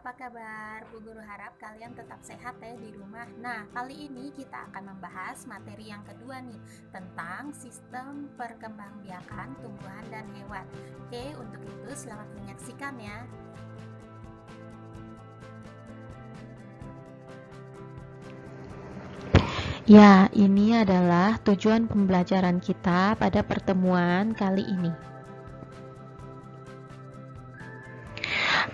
apa kabar? Bu Guru harap kalian tetap sehat ya di rumah. Nah, kali ini kita akan membahas materi yang kedua nih, tentang sistem perkembangbiakan tumbuhan dan hewan. Oke, untuk itu selamat menyaksikan ya. Ya, ini adalah tujuan pembelajaran kita pada pertemuan kali ini.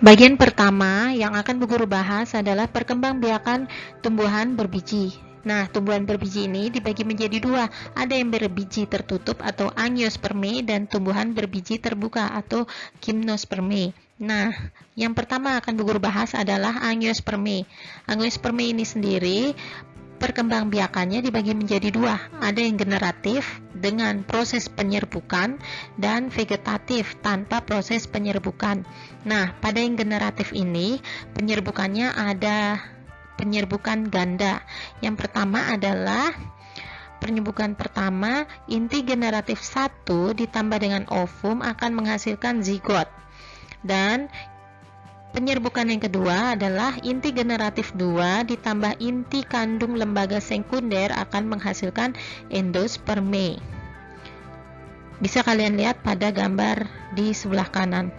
Bagian pertama yang akan Bu Guru bahas adalah perkembangbiakan tumbuhan berbiji. Nah, tumbuhan berbiji ini dibagi menjadi dua. Ada yang berbiji tertutup atau angiosperme dan tumbuhan berbiji terbuka atau gimnosperme. Nah, yang pertama akan Bu Guru bahas adalah angiosperme. Angiosperme ini sendiri perkembangbiakannya dibagi menjadi dua, ada yang generatif dengan proses penyerbukan dan vegetatif tanpa proses penyerbukan. Nah, pada yang generatif ini penyerbukannya ada penyerbukan ganda. Yang pertama adalah penyerbukan pertama, inti generatif 1 ditambah dengan ovum akan menghasilkan zigot. Dan penyerbukan yang kedua adalah inti generatif 2 ditambah inti kandung lembaga sekunder akan menghasilkan endosperme. Bisa kalian lihat pada gambar di sebelah kanan.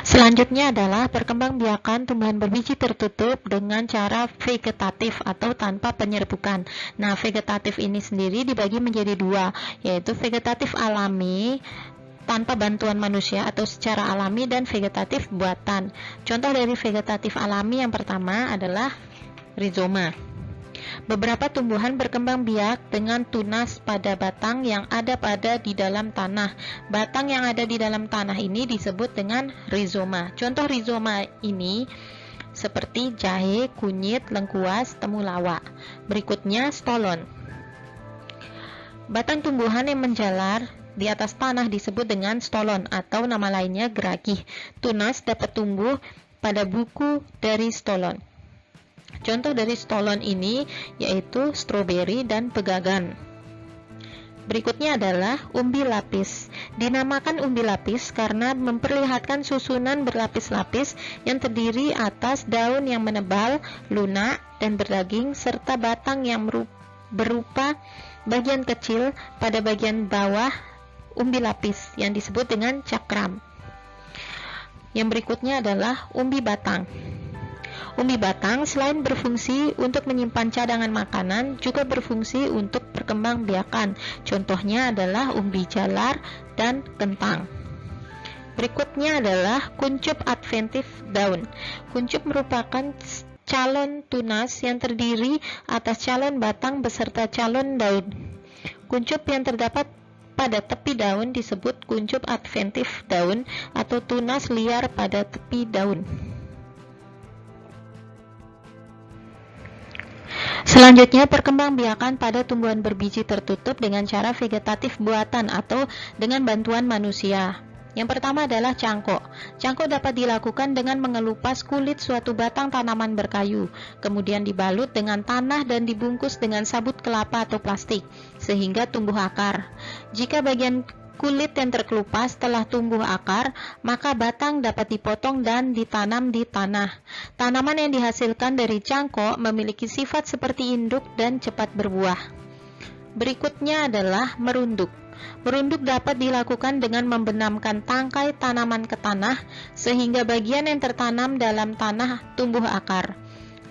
Selanjutnya adalah perkembangbiakan tumbuhan berbiji tertutup dengan cara vegetatif atau tanpa penyerbukan. Nah, vegetatif ini sendiri dibagi menjadi dua, yaitu vegetatif alami tanpa bantuan manusia atau secara alami dan vegetatif buatan. Contoh dari vegetatif alami yang pertama adalah rizoma. Beberapa tumbuhan berkembang biak dengan tunas pada batang yang ada di dalam tanah. Batang yang ada di dalam tanah ini disebut dengan rizoma. Contoh rizoma ini seperti jahe, kunyit, lengkuas, temulawak. Berikutnya stolon. Batang tumbuhan yang menjalar di atas tanah disebut dengan stolon atau nama lainnya geragih. Tunas dapat tumbuh pada buku dari stolon. Contoh dari stolon ini yaitu stroberi dan pegagan. Berikutnya adalah umbi lapis. Dinamakan umbi lapis karena memperlihatkan susunan berlapis-lapis yang terdiri atas daun yang menebal, lunak, dan berdaging serta batang yang berupa bagian kecil pada bagian bawah umbi lapis yang disebut dengan cakram. Yang berikutnya adalah umbi batang. Umbi batang selain berfungsi untuk menyimpan cadangan makanan, juga berfungsi untuk perkembangbiakan. Contohnya adalah umbi jalar dan kentang. Berikutnya adalah kuncup adventif daun. Kuncup merupakan calon tunas yang terdiri atas calon batang beserta calon daun. Kuncup yang terdapat pada tepi daun disebut kuncup adventif daun atau tunas liar pada tepi daun. Selanjutnya, perkembangbiakan pada tumbuhan berbiji tertutup dengan cara vegetatif buatan atau dengan bantuan manusia. Yang pertama adalah cangkok. Cangkok dapat dilakukan dengan mengelupas kulit suatu batang tanaman berkayu, kemudian dibalut dengan tanah dan dibungkus dengan sabut kelapa atau plastik, sehingga tumbuh akar. Jika bagian kulit yang terkelupas telah tumbuh akar, maka batang dapat dipotong dan ditanam di tanah. Tanaman yang dihasilkan dari cangkok memiliki sifat seperti induk dan cepat berbuah. Berikutnya adalah merunduk. Merunduk dapat dilakukan dengan membenamkan tangkai tanaman ke tanah sehingga bagian yang tertanam dalam tanah tumbuh akar.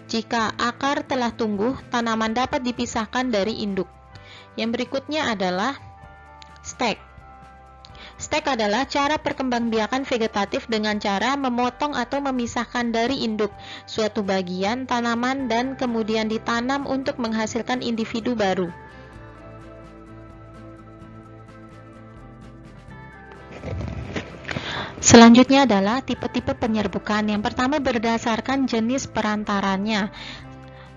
Jika akar telah tumbuh, tanaman dapat dipisahkan dari induk. Yang berikutnya adalah stek. Stek adalah cara perkembangbiakan vegetatif dengan cara memotong atau memisahkan dari induk suatu bagian tanaman dan kemudian ditanam untuk menghasilkan individu baru. Selanjutnya adalah tipe-tipe penyerbukan. Yang pertama berdasarkan jenis perantaranya.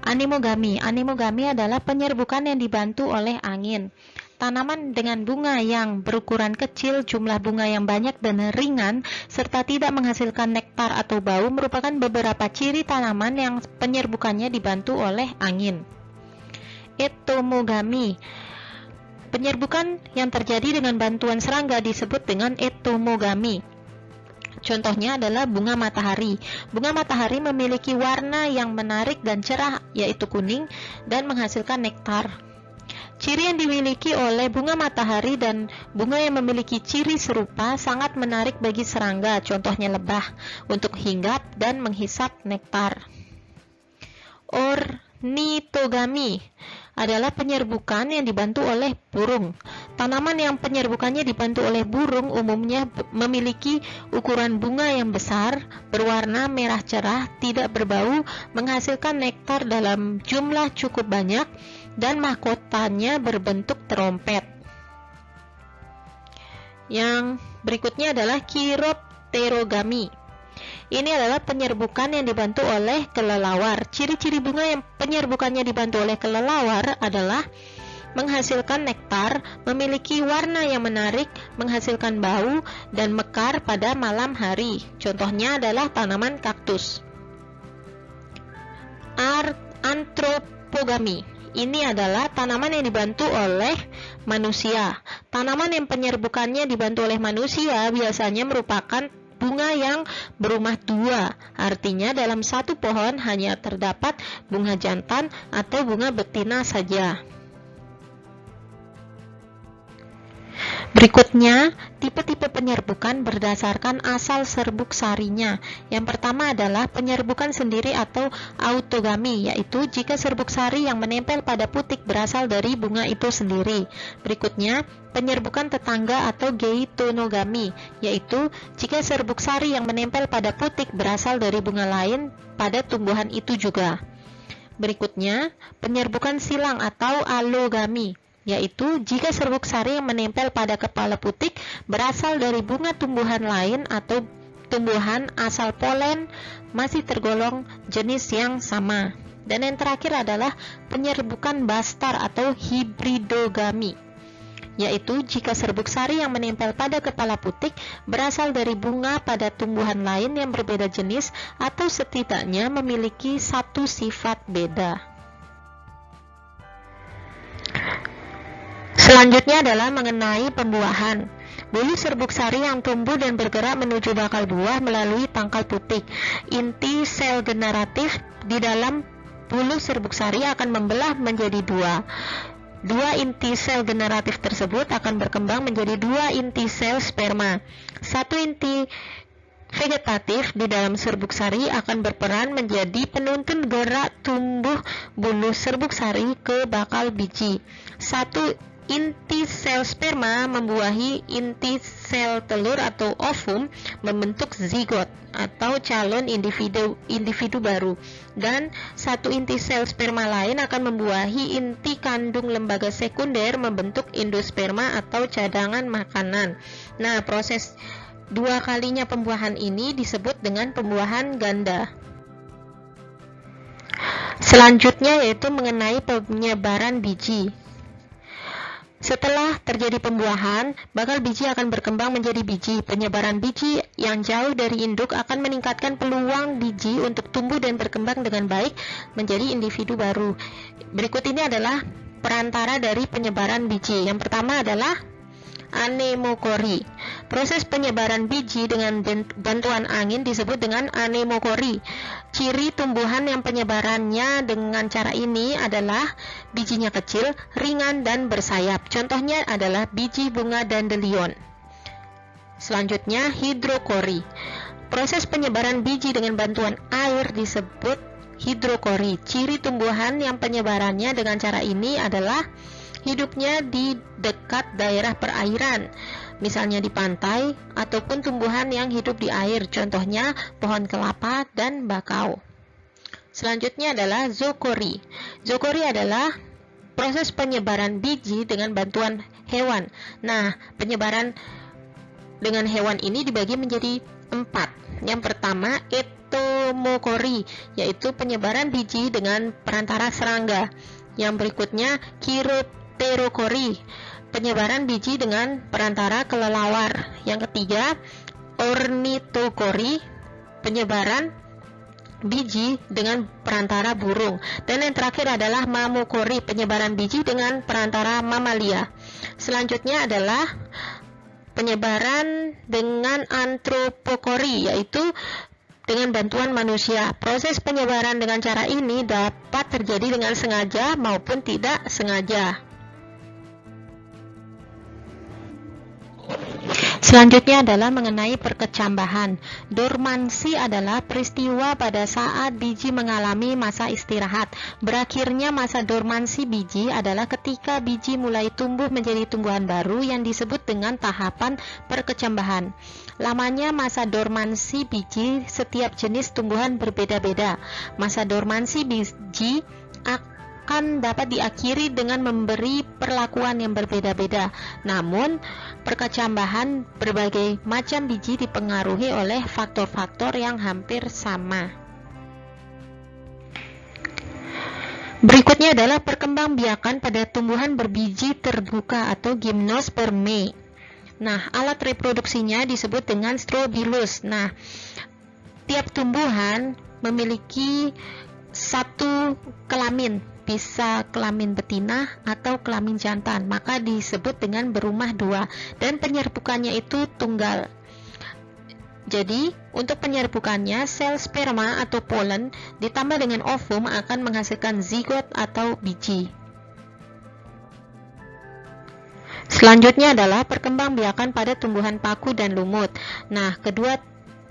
Anemogami. Anemogami adalah penyerbukan yang dibantu oleh angin. Tanaman dengan bunga yang berukuran kecil, jumlah bunga yang banyak dan ringan, serta tidak menghasilkan nektar atau bau merupakan beberapa ciri tanaman yang penyerbukannya dibantu oleh angin. Entomogami. Penyerbukan yang terjadi dengan bantuan serangga disebut dengan entomogami. Contohnya adalah bunga matahari. Bunga matahari memiliki warna yang menarik dan cerah, yaitu kuning, dan menghasilkan nektar. Ciri yang dimiliki oleh bunga matahari dan bunga yang memiliki ciri serupa sangat menarik bagi serangga, contohnya lebah, untuk hinggap dan menghisap nektar. Ornitogami adalah penyerbukan yang dibantu oleh burung. Tanaman yang penyerbukannya dibantu oleh burung umumnya memiliki ukuran bunga yang besar, berwarna merah cerah, tidak berbau, menghasilkan nektar dalam jumlah cukup banyak, dan mahkotanya berbentuk trompet. Yang berikutnya adalah Chiropterogami. Ini adalah penyerbukan yang dibantu oleh kelelawar. Ciri-ciri bunga yang penyerbukannya dibantu oleh kelelawar adalah menghasilkan nektar, memiliki warna yang menarik, menghasilkan bau, dan mekar pada malam hari. Contohnya adalah tanaman kaktus. Anthropogami. Ini adalah tanaman yang dibantu oleh manusia. Tanaman yang penyerbukannya dibantu oleh manusia biasanya merupakan bunga yang berumah dua. Artinya dalam satu pohon hanya terdapat bunga jantan atau bunga betina saja. Berikutnya, tipe-tipe penyerbukan berdasarkan asal serbuk sarinya. Yang pertama adalah penyerbukan sendiri atau autogami, yaitu jika serbuk sari yang menempel pada putik berasal dari bunga itu sendiri. Berikutnya, penyerbukan tetangga atau geitonogami, yaitu jika serbuk sari yang menempel pada putik berasal dari bunga lain pada tumbuhan itu juga. Berikutnya, penyerbukan silang atau allogami, yaitu jika serbuk sari yang menempel pada kepala putik berasal dari bunga tumbuhan lain atau tumbuhan asal polen masih tergolong jenis yang sama. Dan yang terakhir adalah penyerbukan bastar atau hibridogami, yaitu jika serbuk sari yang menempel pada kepala putik berasal dari bunga pada tumbuhan lain yang berbeda jenis atau setidaknya memiliki satu sifat beda. Selanjutnya adalah mengenai pembuahan. Bulu serbuk sari yang tumbuh dan bergerak menuju bakal buah melalui tangkal putik. Inti sel generatif di dalam bulu serbuk sari akan membelah menjadi dua. Dua inti sel generatif tersebut akan berkembang menjadi dua inti sel sperma. Satu inti vegetatif di dalam serbuk sari akan berperan menjadi penuntun gerak tumbuh bulu serbuk sari ke bakal biji. Satu inti sel sperma membuahi inti sel telur atau ovum membentuk zigot atau calon individu baru, dan satu inti sel sperma lain akan membuahi inti kandung lembaga sekunder membentuk endosperma atau cadangan makanan. Nah, proses dua kalinya pembuahan ini disebut dengan pembuahan ganda. Selanjutnya yaitu mengenai penyebaran biji. Setelah terjadi pembuahan, bakal biji akan berkembang menjadi biji. Penyebaran biji yang jauh dari induk akan meningkatkan peluang biji untuk tumbuh dan berkembang dengan baik menjadi individu baru. Berikut ini adalah perantara dari penyebaran biji. Yang pertama adalah anemokori. Proses penyebaran biji dengan bantuan angin disebut dengan anemokori. Ciri tumbuhan yang penyebarannya dengan cara ini adalah bijinya kecil, ringan, dan bersayap. Contohnya adalah biji bunga dandelion. Selanjutnya, hidrokori. Proses penyebaran biji dengan bantuan air disebut hidrokori. Ciri tumbuhan yang penyebarannya dengan cara ini adalah hidupnya di dekat daerah perairan, misalnya di pantai, ataupun tumbuhan yang hidup di air, contohnya pohon kelapa dan bakau. Selanjutnya adalah zookori. Zookori adalah proses penyebaran biji dengan bantuan hewan. Nah, penyebaran dengan hewan ini dibagi menjadi 4. Yang pertama, entomokori, yaitu penyebaran biji dengan perantara serangga. Yang berikutnya, chiropterokori, penyebaran biji dengan perantara kelelawar. Yang ketiga, ornitokori, penyebaran biji dengan perantara burung. Dan yang terakhir adalah mamokori, penyebaran biji dengan perantara mamalia. Selanjutnya adalah penyebaran dengan antropokori, yaitu dengan bantuan manusia. Proses penyebaran dengan cara ini dapat terjadi dengan sengaja maupun tidak sengaja. Selanjutnya adalah mengenai perkecambahan. Dormansi adalah peristiwa pada saat biji mengalami masa istirahat. Berakhirnya masa dormansi biji adalah ketika biji mulai tumbuh menjadi tumbuhan baru yang disebut dengan tahapan perkecambahan. Lamanya masa dormansi biji setiap jenis tumbuhan berbeda-beda. Masa dormansi biji akan dapat diakhiri dengan memberi perlakuan yang berbeda-beda. Namun, perkecambahan berbagai macam biji dipengaruhi oleh faktor-faktor yang hampir sama. Berikutnya adalah perkembangbiakan pada tumbuhan berbiji terbuka atau gimnospermae. Nah, alat reproduksinya disebut dengan strobilus. Nah, tiap tumbuhan memiliki satu kelamin, bisa kelamin betina atau kelamin jantan, maka disebut dengan berumah dua, dan penyerbukannya itu tunggal. Jadi, untuk penyerbukannya, sel sperma atau polen ditambah dengan ovum akan menghasilkan zigot atau biji. Selanjutnya adalah perkembangbiakan pada tumbuhan paku dan lumut. Nah, kedua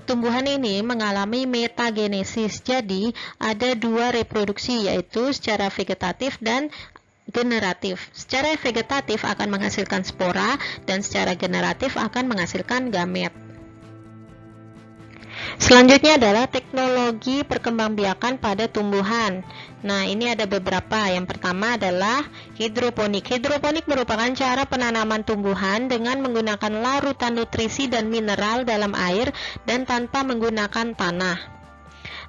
tumbuhan ini mengalami metagenesis, jadi ada dua reproduksi, yaitu secara vegetatif dan generatif. Secara vegetatif akan menghasilkan spora dan secara generatif akan menghasilkan gamet. Selanjutnya adalah teknologi perkembangbiakan pada tumbuhan. Nah, ini ada beberapa. Yang pertama adalah hidroponik. Hidroponik merupakan cara penanaman tumbuhan dengan menggunakan larutan nutrisi dan mineral dalam air dan tanpa menggunakan tanah.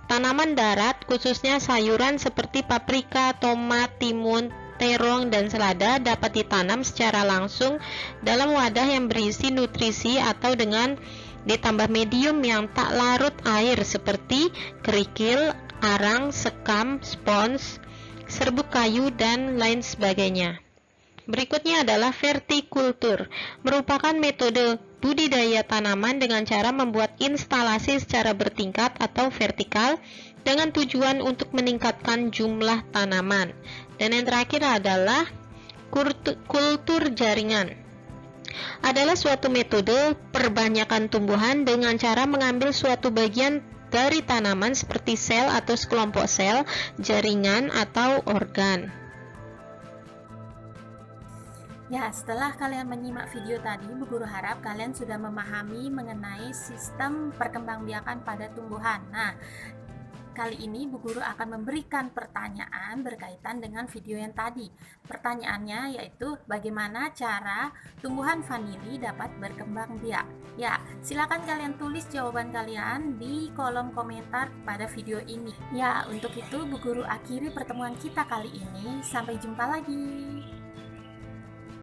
Tanaman darat, khususnya sayuran seperti paprika, tomat, timun, terong, dan selada dapat ditanam secara langsung dalam wadah yang berisi nutrisi atau dengan ditambah medium yang tak larut air seperti kerikil, arang, sekam, spons, serbuk kayu, dan lain sebagainya. Berikutnya adalah vertikultur, merupakan metode budidaya tanaman dengan cara membuat instalasi secara bertingkat atau vertikal dengan tujuan untuk meningkatkan jumlah tanaman. Dan yang terakhir adalah kultur jaringan. Adalah suatu metode perbanyakan tumbuhan dengan cara mengambil suatu bagian dari tanaman seperti sel atau sekelompok sel, jaringan, atau organ. Ya, setelah kalian menyimak video tadi, Bu Guru harap kalian sudah memahami mengenai sistem perkembangbiakan pada tumbuhan. Nah, kali ini Bu Guru akan memberikan pertanyaan berkaitan dengan video yang tadi. Pertanyaannya yaitu bagaimana cara tumbuhan vanili dapat berkembang biak. Ya, silakan kalian tulis jawaban kalian di kolom komentar pada video ini. Ya, untuk itu Bu Guru akhiri pertemuan kita kali ini. Sampai jumpa lagi.